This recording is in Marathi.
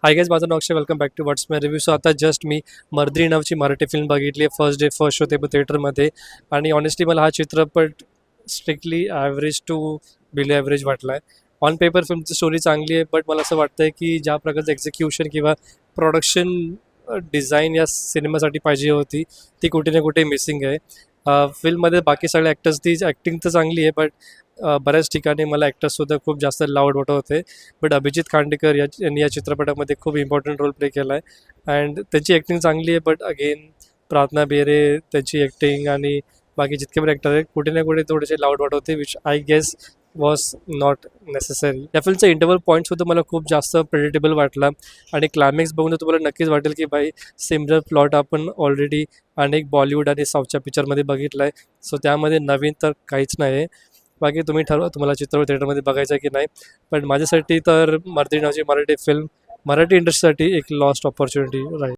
हाय गाईज, माझं नाव Akshay. Welcome back to what's my review. So आता जस्ट मी मर्दी नावची मराठी फिल्म बघितली आहे. फर्स्ट डे फर्स्ट शो ते थिएटरमध्ये. आणि ऑनेस्टली मला हा चित्रपट strictly average to below average वाटला आहे. ऑन पेपर फिल्मची स्टोरी चांगली आहे, बट मला असं वाटतं आहे की ज्या प्रकारचं एक्झिक्युशन किंवा प्रोडक्शन डिझाईन या सिनेमासाठी पाहिजे होती ती कुठे ना कुठे मिसिंग आहे. फिल्ममध्ये बाकी सगळे ॲक्टर्स ती ॲक्टिंग तर चांगली आहे, बट बऱ्याच ठिकाणी मला ॲक्टर्ससुद्धा खूप जास्त लावड वाटत होते. बट अभिजित खांडेकर यांनी या चित्रपटामध्ये खूप इम्पॉर्टंट रोल प्ले केला आहे. अँड त्यांची ॲक्टिंग चांगली आहे, बट अगेन प्रार्थना बेरे त्यांची ॲक्टिंग आणि बाकी जितके पण ॲक्टर आहेत कुठे ना कुठे थोडेसे लावड वाटत होते, which I guess was not necessary. या फिल्मचा इंटरवल पॉईंटसुद्धा मला खूप जास्त प्रेडिटेबल वाटला. आणि क्लायमॅक्स बघून तर तुम्हाला नक्कीच वाटेल की भाई सिमिलर प्लॉट आपण ऑलरेडी अनेक बॉलिवूड आणि साऊथच्या पिक्चरमध्ये बघितला आहे. सो त्यामध्ये नवीन तर काहीच नाही आहे. बाकी तुम्ही ठरवा तुम्हाला चित्रपट थिएटरमध्ये बघायचं आहे की नाही. पण माझ्यासाठी तर मर्दी नावाची मराठी फिल्म मराठी इंडस्ट्रीसाठी एक लॉस्ट ऑपॉर्च्युनिटी राहील.